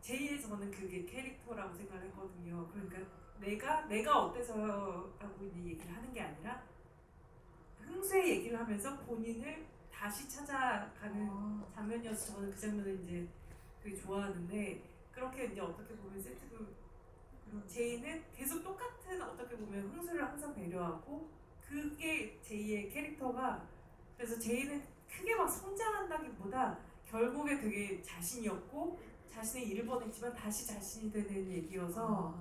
제이의 저는 그게 캐릭터라고 생각을 했거든요. 그러니까 내가 어때서요라고 이제 얘기를 하는 게 아니라 흥수의 얘기를 하면서 본인을 다시 찾아가는 장면이어서 저는 그 장면을 이제 되게 좋아하는데 그렇게 이제 어떻게 보면 세트도 제이는 계속 똑같은 어떻게 보면 흥수를 항상 배려하고 그게 제이의 캐릭터가 그래서 제이는 크게 막 성장한다기보다 결국에 되게 자신이었고 자신의 일을 뻔했지만 다시 자신이 되는 얘기여서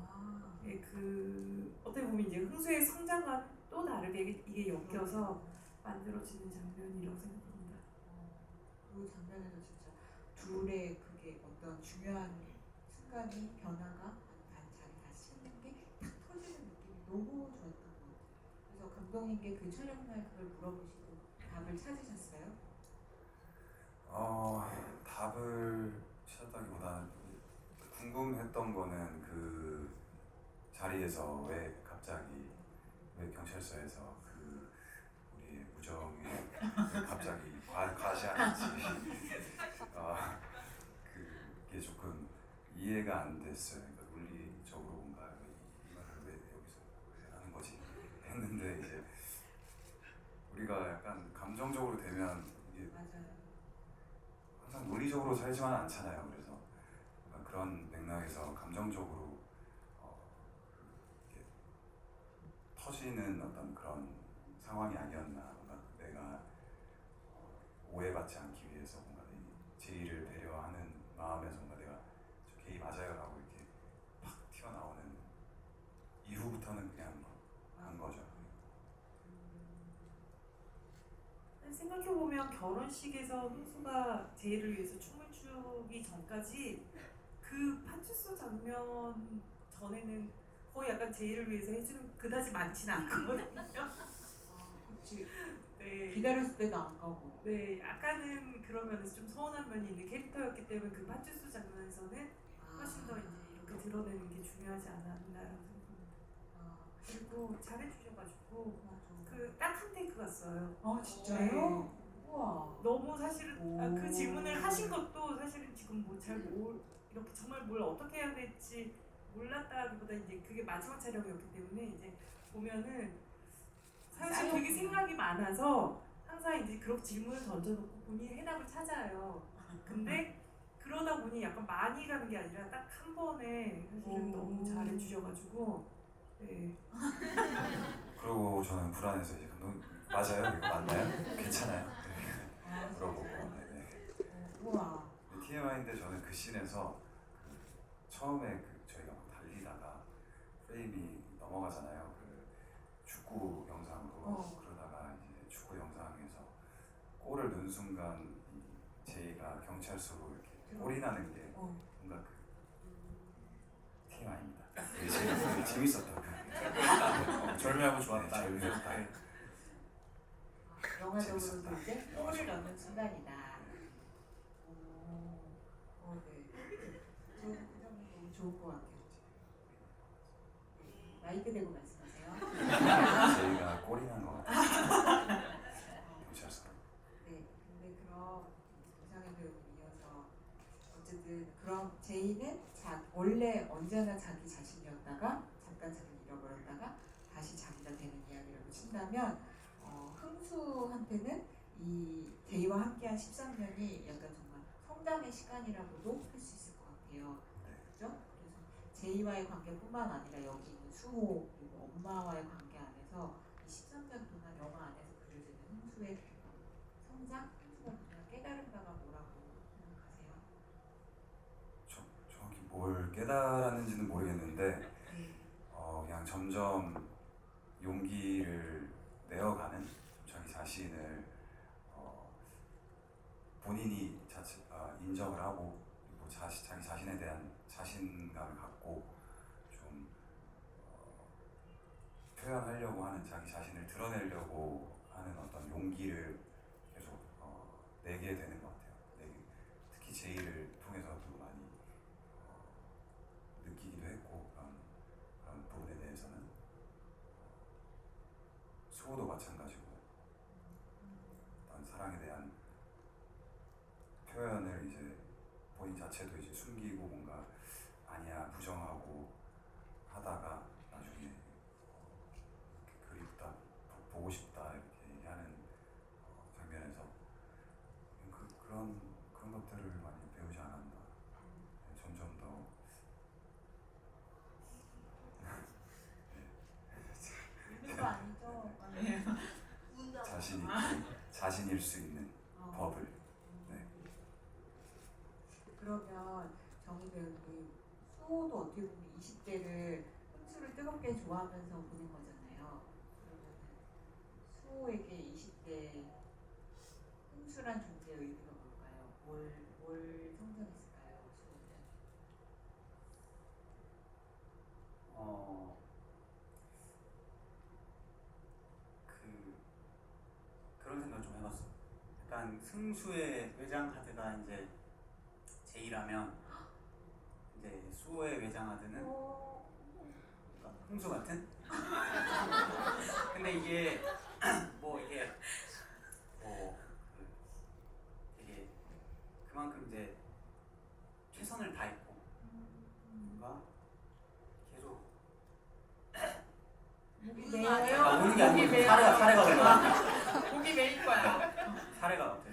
예, 그 어떻게 보면 이제 흥수의 성장과 또 다르게 이게 엮여서 만들어지는 장면이라고 생각합니다. 그 장면에서 진짜 둘의 그게 어떤 중요한 순간이 변화가 자리 다시 찾는 게 탁 터지는 느낌이 너무 좋았던 것 같아요. 그래서 감독님께 그 촬영날 그걸 물어보시고 답을 찾으셨어요? 답을 찾았다기보다는 궁금했던 거는 그 자리에서 왜 갑자기 왜 경찰서에서 그 우리 우정이 왜 갑자기 과시하는지 그게 조금 이해가 안 됐어요. 그러니까 논리적으로 뭔가 이 말을 왜 여기서 왜 하는 거지 했는데 이제 우리가 약간 감정적으로 되면 이게 맞아요. 항상 논리적으로 살지만 않잖아요. 그래서 그런 맥락에서 감정적으로 이렇게 터지는 어떤 그런 상황이 아니었나. 뭔가 내가 오해받지 않기 위해서 뭔가 이 제의를 배려하는 마음에서 뭔가 내가 저 게이 맞아요라고 이렇게 팍 튀어나오는 이후부터는 그냥 한 거죠. 생각해보면 결혼식에서 흥수가 제이를 위해서 춤을 추기 전까지 그 파출소 장면 전에는 거의 약간 제이를 위해서 해주는 그다지 많지는 않거든요. 그치. 네. 기다렸을 때도 안 가고. 네, 약간은 그런 면에서 좀 서운한 면이 있는 캐릭터였기 때문에 그 파출소 장면에서는 훨씬 더 이제 이렇게 드러내는 게 중요하지 않았나라고 생각합니다. 그리고 잘해주셔가지고 그 딱 한 테이크 갔어요. 진짜요? 우와. 너무 사실은 오. 그 질문을 하신 것도 사실은 지금 뭐 잘 이렇게 정말 뭘 어떻게 해야 될지 몰랐다기보다 이제 그게 마지막 촬영이었기 때문에 이제 보면은 사실 되게 생각이 많아서 항상 이제 그렇게 질문을 던져놓고 본인이 해답을 찾아요. 근데 그러다 보니 약간 많이 가는 게 아니라 딱 한 번에 사실은 너무 잘해주셔가지고 네. 그리고 저는 불안해서 이제 감독님 맞아요? 이거 맞나요? 괜찮아요? 물어보고 네네. 우와. TMI인데 저는 그 씬에서 처음에 저희가 막 달리다가 프레임이 넘어가잖아요. 그 축구 영상으로 그러다가 이제 축구 영상에서 골을 넣은 순간 제이가 경찰서로 이렇게 골이 나는 게 뭔가 그 TMI입니다. 되게 재밌었다고. 절묘하고 좋았다. 네, 절묘했다. 네. 영화적으로도 이제 골을 넣는 순간이다. 네. 저는 그 장면 너무 좋을 것 같아요. 마이크 대고 말씀하세요. 제이가 골이 난 것 같아요. 경찰서. 네. 근데 그럼 이상현 배우님 이어서 어쨌든 그럼 제이는 원래 언제나 자기 자신이었다가 잠깐 자기를 잃어버렸다가 다시 자기가 되는 이야기라고 친다면 흥수한테는 이 제이와 함께한 13년이 약간 정말 성장의 시간이라고도 할 수 있을 것 같아요. 그렇죠? 그래서 제이와의 관계뿐만 아니라 여기 있는 수호 그리고 엄마와의 관계 안에서 이 13년 동안 영화 안에서 그려지는 흥수의 성장, 흥수가 그냥 깨달은 바가 뭐라고 생각하세요? 정확히 뭘 깨달았는지는 모르겠는데 네. 그냥 점점 용기를 내어가는 자기 자신을 본인이 인정을 하고 그리고 자기 자신에 대한 자신감을 갖고 좀 표현하려고 하는 자기 자신을 드러내려고 하는 어떤 용기를 계속 내게 되는 것 같아요. 특히 제이를 통해서도 많이 느끼기도 했고 그런 부분에 대해서는 수호도 마찬가지고 어떤 사랑에 대한 표현을 이제 본인 자체도 이제 숨기고 뭔가 아니야 부정하고 하다가 나중에 그립다 보고 싶다 이렇게 얘기하는 장면에서 그런 것들을 많이 배우지 않았나. 점점 더 웃는 거 아니죠? 자신일 수 있는 법을. 네. 그러면 정희 배우님 수호도 어떻게 보면 20대를 흥수를 뜨겁게 좋아하면서 보낸 거잖아요. 그러면 수호에게 20대 흥수란 존재의 의미가 뭘까요? 뭘 성장했을까요? 수호는? 그런 생각을 좀 해봤어. 약간 승수의 외장 하드가 이제 제이라면 이제 수호의 외장 하드는 뭔가 흥수 같은? 근데 이게 이게 되게 그만큼 이제 최선을 다했고 뭔가 계속 우는 게 아니고 사례가 걸려. 목이 메일 거야. 사례가 어때요?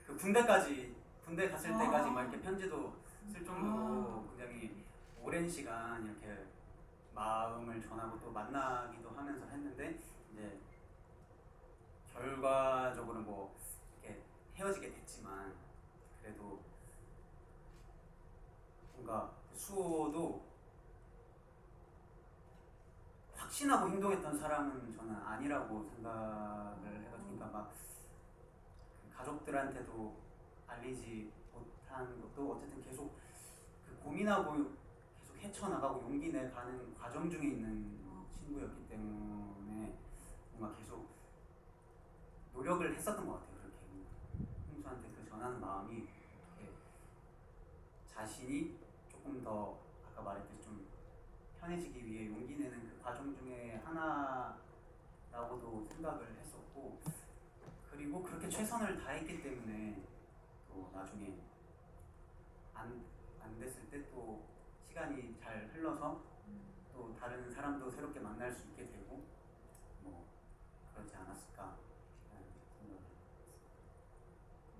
그 군대 갔을 때까지 막 이렇게 편지도 쓸 정도로 굉장히 오랜 시간 이렇게 마음을 전하고 또 만나기도 하면서 했는데 이제 결과적으로 이렇게 헤어지게 됐지만 그래도 뭔가 수호도 확신하고 행동했던 사람은 저는 아니라고 생각을 해가지고 그러니까 막 가족들한테도 알리지 못한 것도 어쨌든 계속 고민하고 계속 헤쳐나가고 용기 내가는 과정 중에 있는 친구였기 때문에 뭔가 계속 노력을 했었던 것 같아요. 그렇게 흥수한테 그 전하는 마음이 이렇게 자신이 조금 더 아까 말했듯이 좀 편해지기 위해 용기 내는 그 과정 중에 하나라고도 생각을 했었고 그리고 그렇게 최선을 다했기 때문에 또 나중에 안 됐을 때 또 시간이 잘 흘러서 또 다른 사람도 새롭게 만날 수 있게 되고 그렇지 않았을까 생각을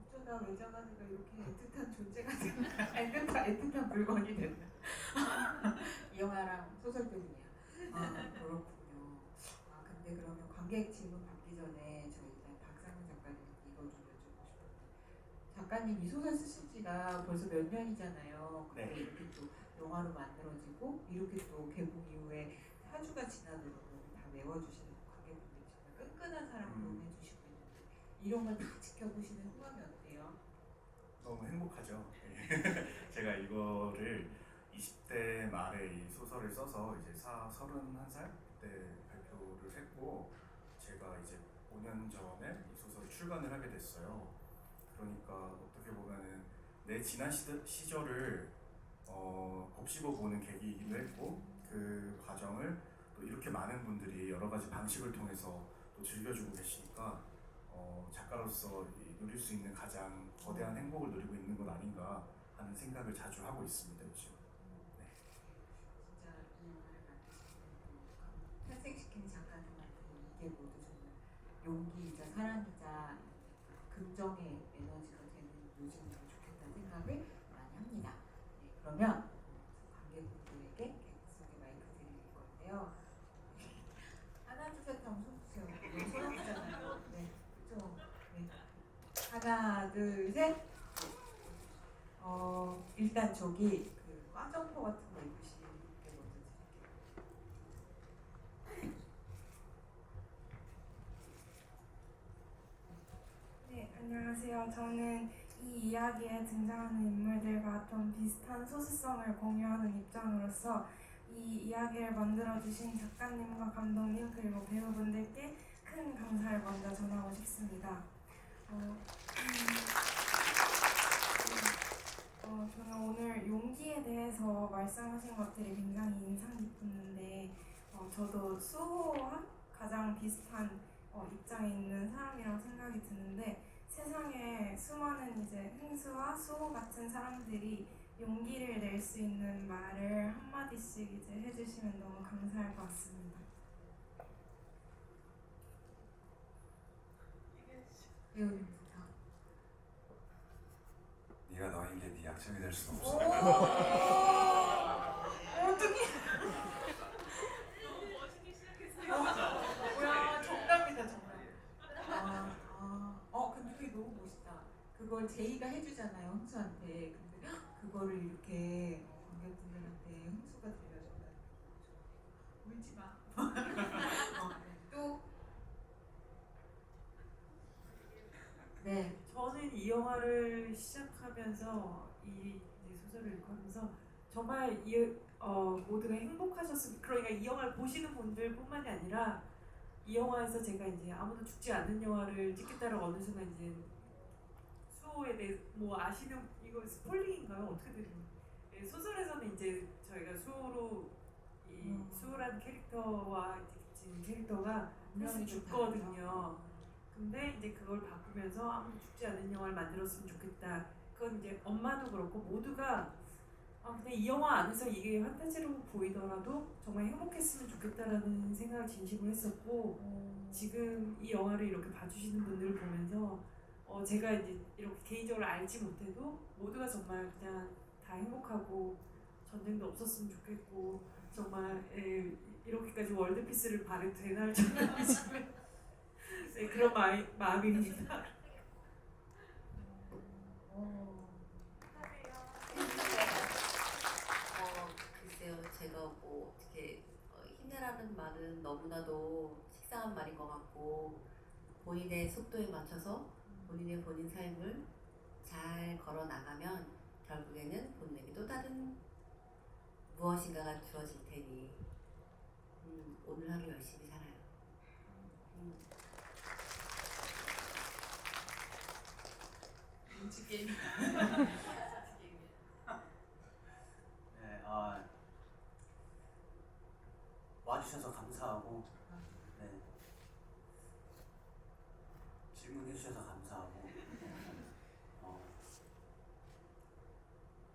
어쩌다 외장하드가 이렇게 애틋한 존재가 됐나? 애틋한 물건이 됐나? 이 영화랑 소설 때문이야. 그렇군요. 근데 그러면 관객 질문 받기 전에 저희 일단 박상훈 작가님 이거 좀 여쭤보고 싶은데 작가님 이 소설 쓰신 지가 벌써 몇 년이잖아요. 근데 네. 이렇게 또 영화로 만들어지고 이렇게 또 개봉 이후에 4주가 지나도록 다 메워주시는 관객분들이 정말 끈끈한 사랑도 해주시고 있는데 이런 걸 다 지켜보시는 소감이 어때요? 너무 행복하죠. 제가 이거를 20대 말에 이 소설을 써서 이제 31살 때 발표를 했고 제가 이제 5년 전에 이 소설을 출간을 하게 됐어요. 그러니까 어떻게 보면은 내 지난 시절을 곱씹어 보는 계기이기도 했고 그 과정을 또 이렇게 많은 분들이 여러 가지 방식을 통해서 또 즐겨주고 계시니까 작가로서 누릴 수 있는 가장 거대한 행복을 누리고 있는 것 아닌가 하는 생각을 자주 하고 있습니다. 요즘. 진짜 이 영화를 만드시는 탄생시키는 작가님한테 이게 모두 정말 용기이자 사랑이자 긍정의 에너지가 되는 요즘이 더 좋겠다는 생각을 많이 합니다. 네, 그러면 관객분들에게 객석에 마이크 드릴 건데요. 하나 둘셋 하면 손 드세요. 이건 소나트잖아요. 네, 그렇죠. 네. 하나 둘 셋. 일단 저기 그 과정포 같은 거 입으신 분께 먼저 드릴게요. 네, 안녕하세요. 저는 이 이야기에 등장하는 인물들과 좀 비슷한 소수성을 공유하는 입장으로서 이 이야기를 만들어주신 작가님과 감독님 그리고 배우분들께 큰 감사를 먼저 전하고 싶습니다. 저는 오늘 용기에 대해서 말씀하신 것들이 굉장히 인상 깊었는데 저도 수호와 가장 비슷한 입장에 있는 사람이라고 생각이 드는데 세상에 수많은 이제 흥수와 수호 같은 사람들이 용기를 낼 수 있는 말을 한마디씩 이제 해주시면 너무 감사할 것 같습니다. 배우님부터. 네가 너인 게 네 약점이 될 수는 없어. 어떡해. 뭐야, 정답이다, 정답. 근데 그게 너무 멋있다. 그걸 제이가 해주잖아요, 흥수한테. 근데 그거를 이렇게 관객분들한테 흥수가 들려준다는 거. 울지 마. 또. 네. 저는 이 영화를 시작하면서 이 이제 소설을 읽으면서 정말 모두가 행복하셨으면, 그러니까 이 영화를 보시는 분들뿐만이 아니라 이 영화에서 제가 이제 아무도 죽지 않는 영화를 찍겠다라고 어느 순간 이제 수호에 대해 뭐 아시는, 이거 스포일링인가요? 어떻게 되는 거예요? 소설에서는 이제 저희가 수호로 이 수호라는 캐릭터와 이제 겹치는 캐릭터가 사실 죽거든요. 근데 이제 그걸 바꾸면서 아무도 죽지 않는 영화를 만들었으면 좋겠다. 그건 이제 엄마도 그렇고 모두가 근데 이 영화 안에서 이게 판타지로 보이더라도 정말 행복했으면 좋겠다라는 생각을 진심으로 했었고 지금 이 영화를 이렇게 봐주시는 분들을 보면서 제가 이제 이렇게 개인적으로 알지 못해도 모두가 정말 그냥 다 행복하고 전쟁도 없었으면 좋겠고 정말 이렇게까지 월드피스를 바래도 되나 정말 네, 그런 마음입니다. 글쎄요, 제가 뭐 어떻게 힘내라는 말은 너무나도 식상한 말인 것 같고 본인의 속도에 맞춰서 본인 삶을 잘 걸어 나가면 결국에는 본인에게 또 다른 무엇인가가 주어질 테니 오늘 하루 열심히 살아요. 눈치 게임. 네, 와주셔서 감사하고, 네, 질문해 주셔서 감사하고,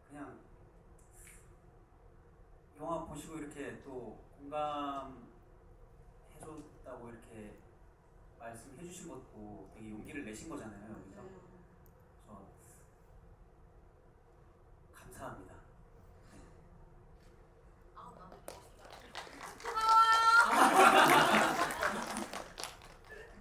그냥 영화 보시고 이렇게 또 공감해줬다고 이렇게 말씀해 주신 것도 되게 용기를 내신 거잖아요, 여기서. 그래서 감사합니다.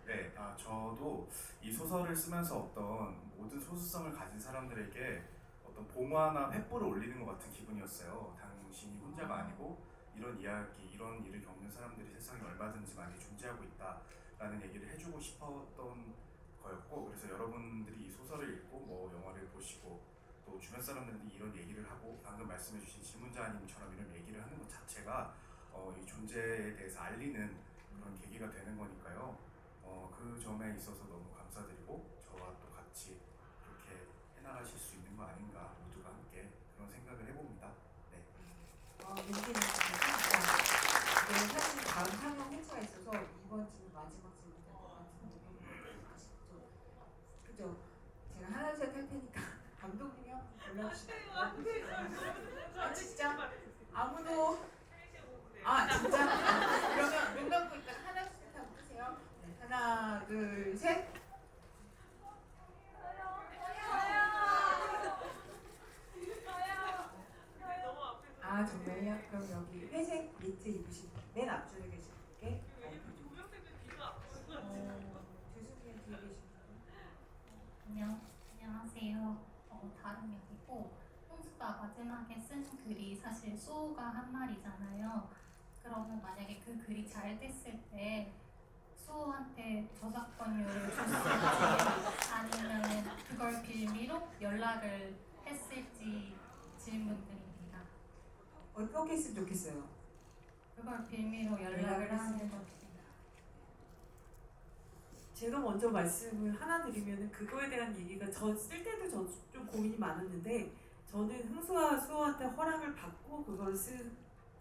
네, 저도 이 소설을 쓰면서 어떤 모든 소수성을 가진 사람들에게 어떤 봉화나 횃불을 올리는 것 같은 기분이었어요. 당신이 혼자가 아니고 이런 이야기, 이런 일을 겪는 사람들이 세상에 얼마든지 많이 존재하고 있다라는 얘기를 해주고 싶었던 거였고, 그래서 여러분들이 이 소설을 읽고 뭐 영화를 보시고 또 주변 사람들한테 이런 얘기를 하고 방금 말씀해주신 지문자님처럼 이런 얘기를 하는 것 자체가 이 존재에 대해서 알리는 그런 계기가 되는 거니까요. 그 점에 있어서 너무 감사드리고 저와 또 같이 그렇게 해나가실 수 있는 거 아닌가, 모두가 함께 그런 생각을 해봅니다. 네. 멘트는 사실 다음 상영 행사가 있어서 이번 질문 마지막 질문 될 것 같은데 아쉽죠? 그죠? 제가 하나 둘 셋 할 테니까 감독님이 한번 골라주시면 진짜 아무도 진짜? 그러면 몇 명 하나, 둘, 셋. 아 정말요? 그럼 여기 회색 니트 입으신 맨 앞줄에 계신 분께 마이크 좀. 죄송해요 뒤에 계신 분. 안녕하세요. 다름이 아니고 홍수가 마지막에 쓴 글이 사실 수호가 한 말이잖아요. 그러면 만약에 그 글이 잘 됐을 때 수호한테 저작권료를 줬을지 아니면 그걸 빌미로 연락을 했을지 질문드립니다. 어떻게 했으면 좋겠어요? 그걸 빌미로 연락을 하는 것입니다. 제가 먼저 말씀을 하나 드리면 그거에 대한 얘기가 저 쓸 때도 저 좀 고민이 많았는데 저는 흥수와 수호한테 허락을 받고 그걸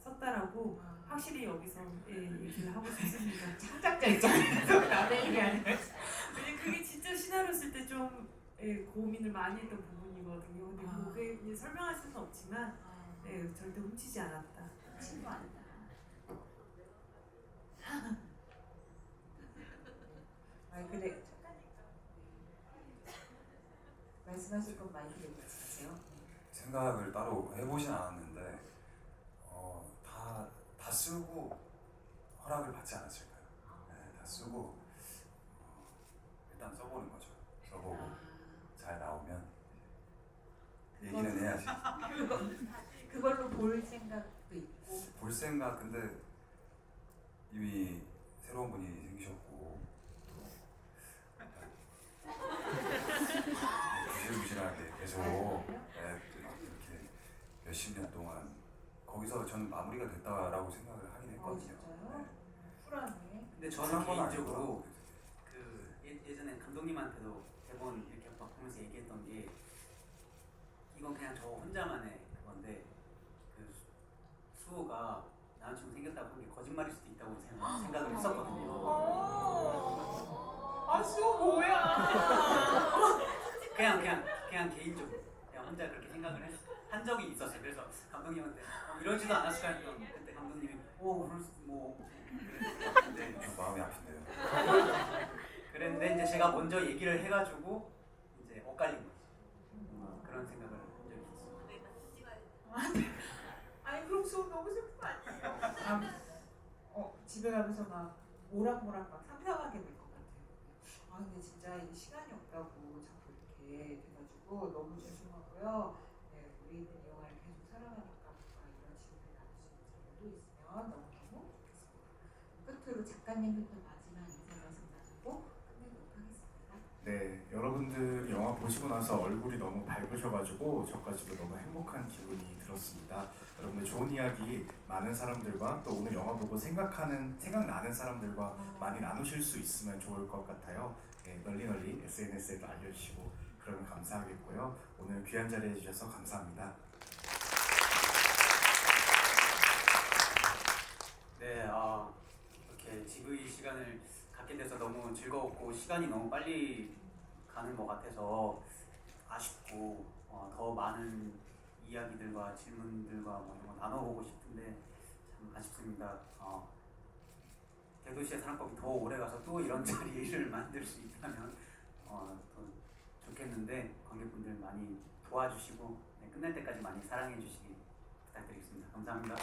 썼다라고 확실히 여기서 얘기를 하고 싶습니다. 창작자 입장에서 남의 얘기 아니에요? 왜냐면 그게 진짜 시나리오 쓸 때 좀 고민을 많이 했던 부분이거든요. 근데 뭐 그게 이제 설명할 수는 없지만 절대 훔치지 않았다. 친구 아니다. 아 그래. 말씀하실 건 많이 들려주세요. 생각을 따로 해보진 않았는데 다 쓰고 허락을 받지 않았을까요? 네, 다 쓰고 일단 써보는 거죠. 써보고 잘 나오면 얘기는 해야지. 그걸로 볼 생각도 있고. 볼 생각 근데 이미 새로운 분이 생기셨고 구질구질하게 계속 이렇게 몇십 년 동안 거기서 저는 마무리가 됐다라고 생각을 하긴 했거든요. 진짜요? 쿨하네. 근데 쿨한 저는 건 개인적으로 아니고. 그 예전에 감독님한테도 대본 이렇게 막 보면서 얘기했던 게 이건 그냥 저 혼자만의 그건데 그 수호가 나한테 생겼다고 한 게 거짓말일 수도 있다고 생각을 했었거든요. 아 수호 뭐야? 그냥 개인적으로 그냥 혼자 그렇게 생각을 한 적이 있었어요. 그래서 감독님한테 이러지도 않았을 거야. 그때 감독님이 그럴 수 그랬는데 좀 마음이 아픈데요. 그랬는데 이제 제가 먼저 얘기를 해가지고 이제 엇갈린 거지. 그런 생각을 한 적이 있어요. 아니 그럼 수업 너무 슬픈 거 아니에요? 집에 가면서 막 모락모락 막 상상하게 될 것 같아요. 아 근데 진짜 이게 시간이 없다고 자꾸 이렇게 돼가지고 너무 죄송하고요. 네, 우리는 이 영화를 계속 사랑하니까 뭔가 이런 질문을 나눌 수 있는 자리도 있으면 너무너무 좋겠습니다. 끝으로 작가님부터 마지막 인사 말씀 나누고 끝내도록 하겠습니다. 네, 여러분들 영화 보시고 나서 얼굴이 너무 밝으셔가지고 저까지도 너무 행복한 기분이 들었습니다. 여러분들 좋은 이야기 많은 사람들과 또 오늘 영화 보고 생각나는 사람들과 많이 나누실 수 있으면 좋을 것 같아요. 네, 널리 SNS에도 알려주시고 그러면 감사하겠고요. 오늘 귀한 자리 해주셔서 감사합니다. 네, 이렇게 GV 시간을 갖게 돼서 너무 즐거웠고 시간이 너무 빨리 가는 것 같아서 아쉽고 더 많은 이야기들과 질문들과 뭐 이런 거 나눠보고 싶은데 참 아쉽습니다. 대도시의 사랑법이 더 오래 가서 또 이런 자리를 만들 수 있다면 더 좋겠는데 관객분들 많이 도와주시고 끝날 때까지 많이 사랑해 주시기 부탁드리겠습니다. 감사합니다.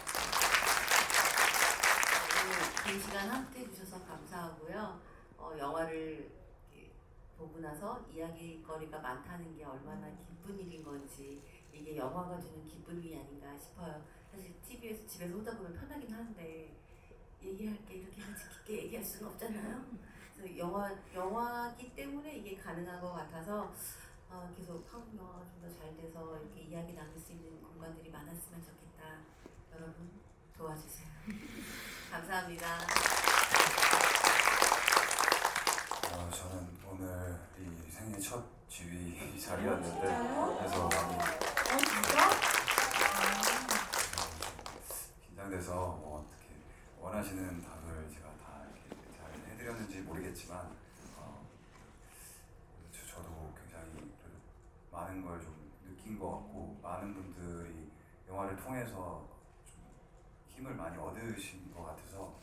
긴 시간 함께 해주셔서 감사하고요. 영화를 이렇게 보고 나서 이야기거리가 많다는 게 얼마나 기쁜 일인 건지 이게 영화가 주는 기쁨이 아닌가 싶어요. 사실 TV에서 집에서 혼자 보면 편하긴 한데 얘기할 게 이렇게 같이 깊게 얘기할 수는 없잖아요. 그래서 영화기 때문에 이게 가능한 것 같아서 계속 한국 영화가 좀 더 잘 돼서 이렇게 이야기 나눌 수 있는 공간들이 많았으면 좋겠다. 여러분 도와주세요. 감사합니다. 저는 오늘 이 생애 첫 지휘 자리였는데 진짜요? 그래서 많이 진짜? 긴장돼서 어떻게 원하시는 답을 제가 다 이렇게 잘 해드렸는지 모르겠지만 저도 굉장히 많은 걸 좀 느낀 것 같고 많은 분들이 영화를 통해서 좀 힘을 많이 얻으신 것 같아서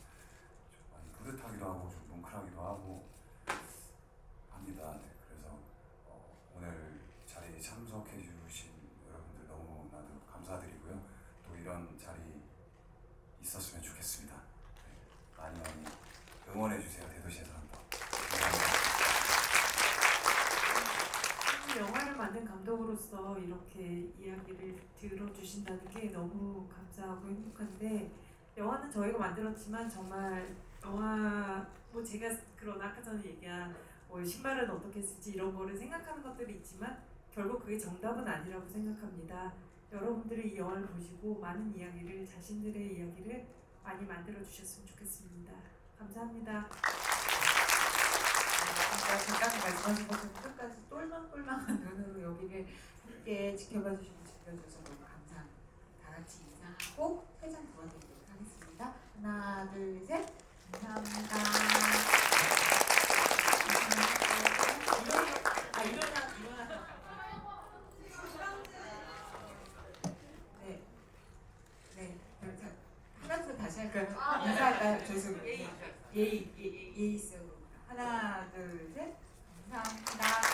좀 많이 뿌듯하기도 하고 좀 뭉클하기도 하고 합니다. 네, 그래서 오늘 자리에 참석해 주신 여러분들 너무나도 감사드리고요. 또 이런 자리 있었으면 좋겠습니다. 네, 많이 응원해 주세요. 대도시에서 한번. 감사합니다. 영화를 만든 감독으로서 이렇게 이야기를 들어주신다는 게 너무 감사하고 행복한데 영화는 저희가 만들었지만 정말 영화 뭐 제가 그런 아까 전에 얘기한 뭐 신발은 어떻게 쓸지 이런 거를 생각하는 것들이 있지만 결국 그게 정답은 아니라고 생각합니다. 여러분들이 이 영화를 보시고 많은 이야기를 자신들의 이야기를 많이 만들어 주셨으면 좋겠습니다. 감사합니다. 진짜 잠깐 말씀하신 것처럼 끝까지 똘망똘망한 눈으로 여기를 함께 지켜봐 주시고 지켜줘서 너무 감사합니다. 다 같이 인사하고 3장 도와드리도록 하겠습니다. 하나, 둘, 셋. 감사합니다. 일어나. 네. 자, 하나, 둘 다시 할까요? 인사할까요? 죄송해요. 예의 있어요. 하나, 둘, 셋. 감사합니다.